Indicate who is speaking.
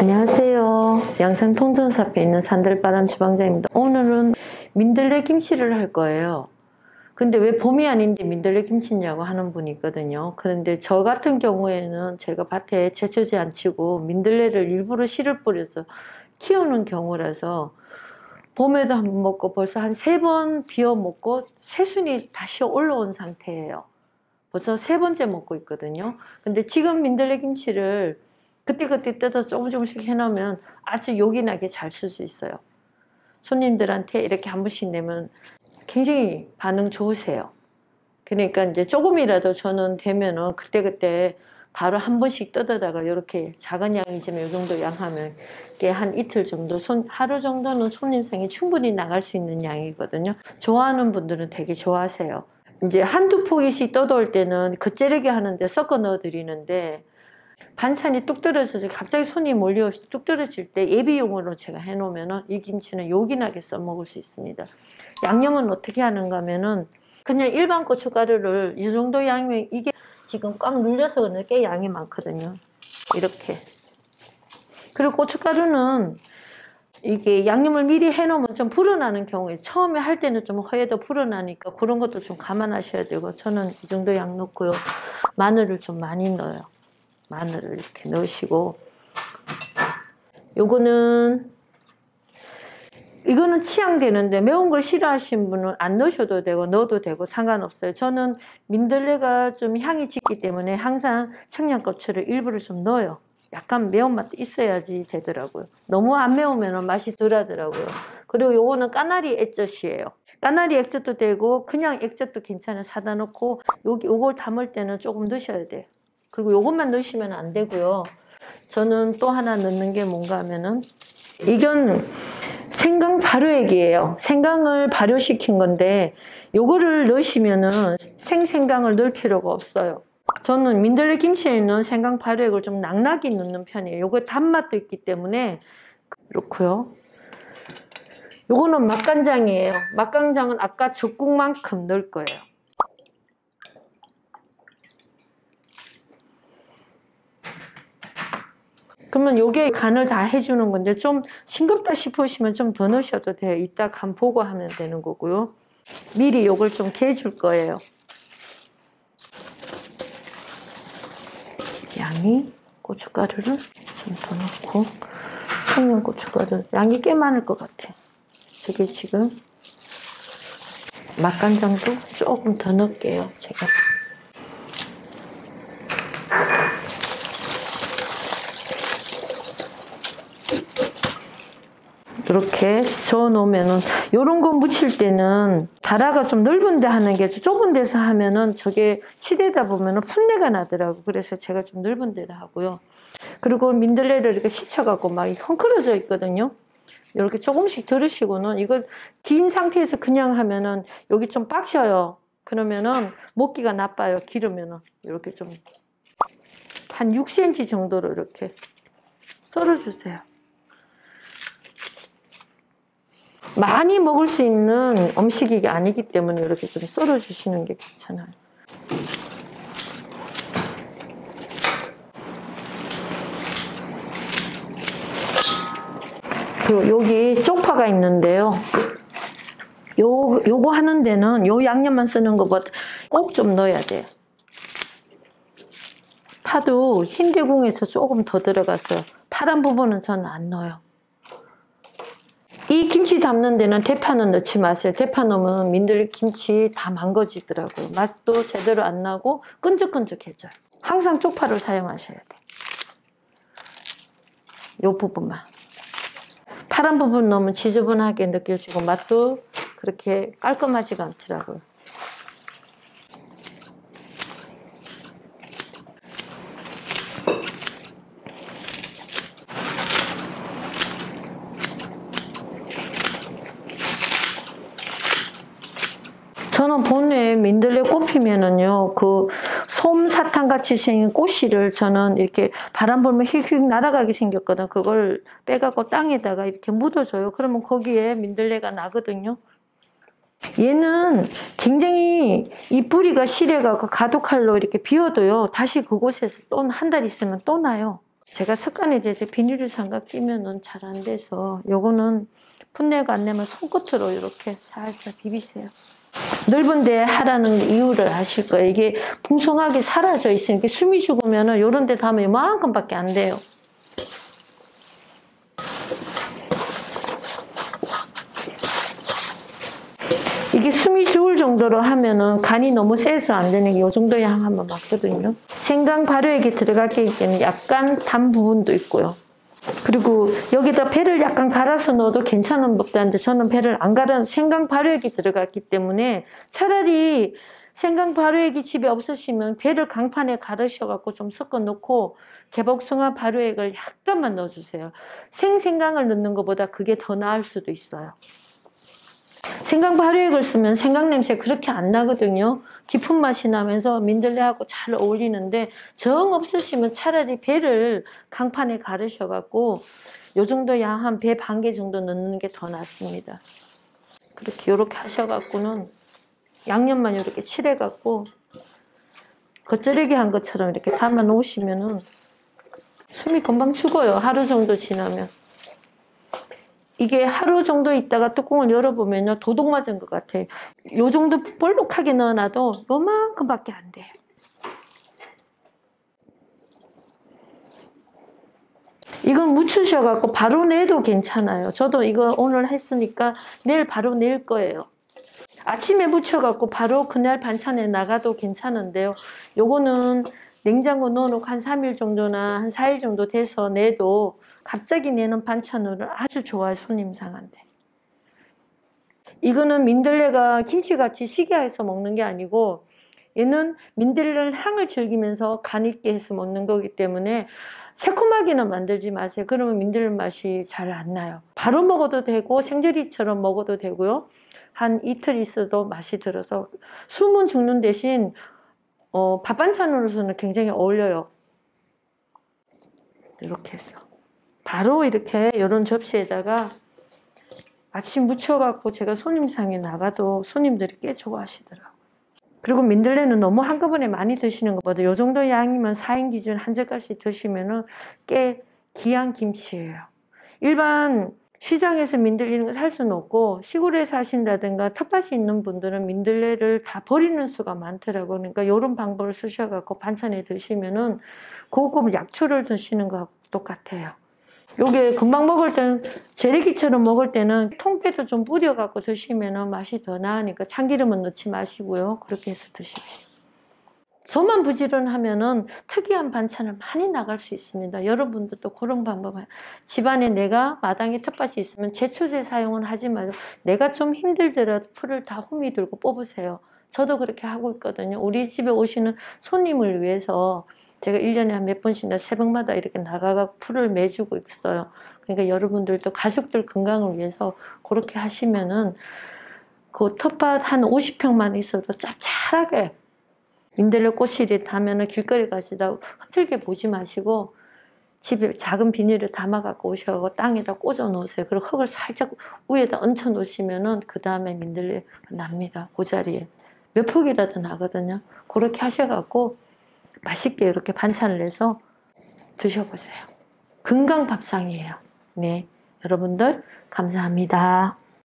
Speaker 1: 안녕하세요. 양산 통전사 앞에 있는 산들바람 주방장입니다. 오늘은 민들레 김치를 할 거예요. 근데 왜 봄이 아닌데 민들레 김치냐고 하는 분이 있거든요. 그런데 저 같은 경우에는 제가 밭에 제초제 안 치고 민들레를 일부러 씨를 뿌려서 키우는 경우라서 봄에도 한번 먹고 벌써 한 3번 비워 먹고 새순이 다시 올라온 상태예요. 벌써 3번째 먹고 있거든요. 근데 지금 민들레 김치를 그때그때 뜯어서 조금씩 해놓으면 아주 요긴하게 잘 쓸 수 있어요. 손님들한테 이렇게 한 번씩 내면 굉장히 반응 좋으세요. 그러니까 이제 조금이라도 저는 되면은 그때그때 바로 한 번씩 뜯어다가 이렇게 작은 양이지만 이 정도 양 하면 이게 한 이틀 정도, 하루 정도는 손님상에 충분히 나갈 수 있는 양이거든요. 좋아하는 분들은 되게 좋아하세요. 이제 한두 포기씩 뜯어올 때는 겉절이게 하는데 섞어 넣어 드리는데 반찬이 뚝 떨어져서 갑자기 손이 몰려 뚝 떨어질 때 예비용으로 제가 해놓으면 이 김치는 요긴하게 써먹을 수 있습니다. 양념은 어떻게 하는가 하면은 그냥 일반 고춧가루를 이 정도 양이면 이게 지금 꽉 눌려서 그런데 꽤 양이 많거든요. 이렇게. 그리고 고춧가루는 이게 양념을 미리 해놓으면 좀 불어나는 경우에 처음에 할 때는 좀 허에도 불어나니까 그런 것도 좀 감안하셔야 되고 저는 이 정도 양 넣고요. 마늘을 좀 많이 넣어요. 마늘을 이렇게 넣으시고 이거는 취향되는데 매운 걸 싫어하시는 분은 안 넣으셔도 되고 넣어도 되고 상관없어요. 저는 민들레가 좀 향이 짙기 때문에 항상 청양고추를 일부러 좀 넣어요. 약간 매운맛도 있어야지 되더라고요. 너무 안 매우면 맛이 덜 하더라고요. 그리고 요거는 까나리 액젓이에요. 까나리 액젓도 되고 그냥 액젓도 괜찮아요. 사다 놓고 요걸 담을 때는 조금 넣으셔야 돼요. 그리고 요것만 넣으시면 안 되고요. 저는 또 하나 넣는 게 뭔가 하면은 이건 생강 발효액이에요. 생강을 발효시킨 건데 요거를 넣으시면은 생강을 넣을 필요가 없어요. 저는 민들레 김치에는 생강 발효액을 좀 낭낭히 넣는 편이에요. 요거 단맛도 있기 때문에 그렇고요. 요거는 맛간장이에요. 맛간장은 아까 젓국만큼 넣을 거예요. 그러면 요게 간을 다 해주는 건데 좀 싱겁다 싶으시면 좀 더 넣으셔도 돼요. 이따 간 보고 하면 되는 거고요. 미리 요걸 좀 개줄 거예요. 양이 고춧가루를 좀 더 넣고 청양고춧가루 양이 꽤 많을 것 같아. 저게 지금 맛간장도 조금 더 넣을게요. 제가. 이렇게 저어 놓으면은 요런 거 무칠 때는 다라가 좀 넓은 데 하는 게 좁은 데서 하면은 저게 치대다 보면은 풋내가 나더라고. 그래서 제가 좀 넓은 데다 하고요. 그리고 민들레를 이렇게 씻혀갖고 막 헝클어져 있거든요. 이렇게 조금씩 들으시고는 이걸 긴 상태에서 그냥 하면은 여기 좀 빡셔요. 그러면은 먹기가 나빠요. 기르면은 이렇게 좀 한 6cm 정도로 이렇게 썰어주세요. 많이 먹을 수 있는 음식이 아니기 때문에 이렇게 좀 썰어주시는 게 괜찮아요. 그리고 여기 쪽파가 있는데요. 요거 하는 데는 요 양념만 쓰는 것보다 꼭 좀 넣어야 돼요. 파도 흰대궁에서 조금 더 들어가서 파란 부분은 저는 안 넣어요. 이 김치 담는 데는 대파는 넣지 마세요. 대파 넣으면 민들레 김치 다 망가지더라고요. 맛도 제대로 안 나고 끈적끈적해져요. 항상 쪽파를 사용하셔야 돼요. 이 부분만. 파란 부분 넣으면 지저분하게 느껴지고 맛도 그렇게 깔끔하지가 않더라고요. 저는 본래 민들레 꽃 피면은요, 그 솜사탕 같이 생긴 꽃씨를 저는 이렇게 바람 불면 휙휙 날아가게 생겼거든. 그걸 빼갖고 땅에다가 이렇게 묻어줘요. 그러면 거기에 민들레가 나거든요. 얘는 굉장히 이 뿌리가 실해갖고 가독칼로 이렇게 비워도요, 다시 그곳에서 또 한 달 있으면 또 나요. 제가 습관에 대해서 비닐을 삼각 끼면은 잘 안 돼서 요거는 풋내가 안 내면 손끝으로 이렇게 살살 비비세요. 넓은 데 하라는 이유를 아실 거예요. 이게 풍성하게 사라져 있으니까 숨이 죽으면은 요런 데 닿으면 이만큼밖에 안 돼요. 이게 숨이 죽을 정도로 하면은 간이 너무 세서 안 되는 게 요 정도 양 한번 맞거든요. 생강 발효액이 들어갈 때는 약간 단 부분도 있고요. 그리고 여기다 배를 약간 갈아서 넣어도 괜찮은 법도 한데 저는 배를 안 갈아 생강 발효액이 들어갔기 때문에 차라리 생강 발효액이 집에 없으시면 배를 강판에 갈으셔갖고 좀 섞어 놓고 개복숭아 발효액을 약간만 넣어주세요. 생생강을 넣는 것보다 그게 더 나을 수도 있어요. 생강 발효액을 쓰면 생강 냄새 그렇게 안 나거든요. 깊은 맛이 나면서 민들레하고 잘 어울리는데 정 없으시면 차라리 배를 강판에 갈으셔갖고 요 정도 양 한 배 반 개 정도 넣는 게 더 낫습니다. 그렇게 요렇게 하셔갖고는 양념만 이렇게 칠해갖고 겉절이기 한 것처럼 이렇게 담아 놓으시면은 숨이 금방 죽어요. 하루 정도 지나면. 이게 하루 정도 있다가 뚜껑을 열어보면요. 도둑 맞은 것 같아요. 요 정도 볼록하게 넣어놔도 요만큼밖에 안 돼요. 이건 묻히셔갖고 바로 내도 괜찮아요. 저도 이거 오늘 했으니까 내일 바로 낼 거예요. 아침에 묻혀갖고 바로 그날 반찬에 나가도 괜찮은데요. 요거는 냉장고 넣어놓고 한 3일 정도나 한 4일 정도 돼서 내도 갑자기 내는 반찬으로 아주 좋아요. 손님상한테. 이거는 민들레가 김치같이 시계해서 먹는 게 아니고 얘는 민들레를 향을 즐기면서 간 있게 해서 먹는 거기 때문에 새콤하게는 만들지 마세요. 그러면 민들레 맛이 잘 안 나요. 바로 먹어도 되고 생제리처럼 먹어도 되고요. 한 이틀 있어도 맛이 들어서 숨은 죽는 대신 밥 반찬으로서는 굉장히 어울려요. 이렇게 해서 바로 이렇게 이런 접시에다가 아침 무쳐갖고 제가 손님상에 나가도 손님들이 꽤 좋아하시더라고요. 그리고 민들레는 너무 한꺼번에 많이 드시는 것보다 이 정도 양이면 4인 기준 한 젓갈씩 드시면은 꽤 귀한 김치예요. 일반 시장에서 민들레는 살 수는 없고 시골에 사신다든가 텃밭이 있는 분들은 민들레를 다 버리는 수가 많더라고요. 그러니까 이런 방법을 쓰셔갖고 반찬에 드시면은 고급 약초를 드시는 거하고 똑같아요. 요게 금방 먹을 때는 재래기처럼 먹을 때는 통깨도 좀 뿌려갖고 드시면은 맛이 더 나으니까 참기름은 넣지 마시고요. 그렇게 해서 드십시오. 저만 부지런하면은 특이한 반찬을 많이 나갈 수 있습니다. 여러분들도 그런 방법을 집안에 내가 마당에 텃밭이 있으면 제초제 사용은 하지 말고 내가 좀 힘들더라도 풀을 다 호미 들고 뽑으세요. 저도 그렇게 하고 있거든요. 우리 집에 오시는 손님을 위해서 제가 1년에 한 몇 번씩이나 새벽마다 이렇게 나가서 풀을 매주고 있어요. 그러니까 여러분들도 가족들 건강을 위해서 그렇게 하시면은 그 텃밭 한 50평만 있어도 짭짤하게 민들레 꽃실이 다면은 길거리 가시다 흐틀게 보지 마시고 집에 작은 비닐을 담아 갖고 오셔서 땅에다 꽂아 놓으세요. 그리고 흙을 살짝 위에다 얹혀 놓으시면은 그 다음에 민들레 납니다. 그 자리에 몇 폭이라도 나거든요. 그렇게 하셔갖고 맛있게 이렇게 반찬을 내서 드셔보세요. 건강 밥상이에요. 네, 여러분들 감사합니다.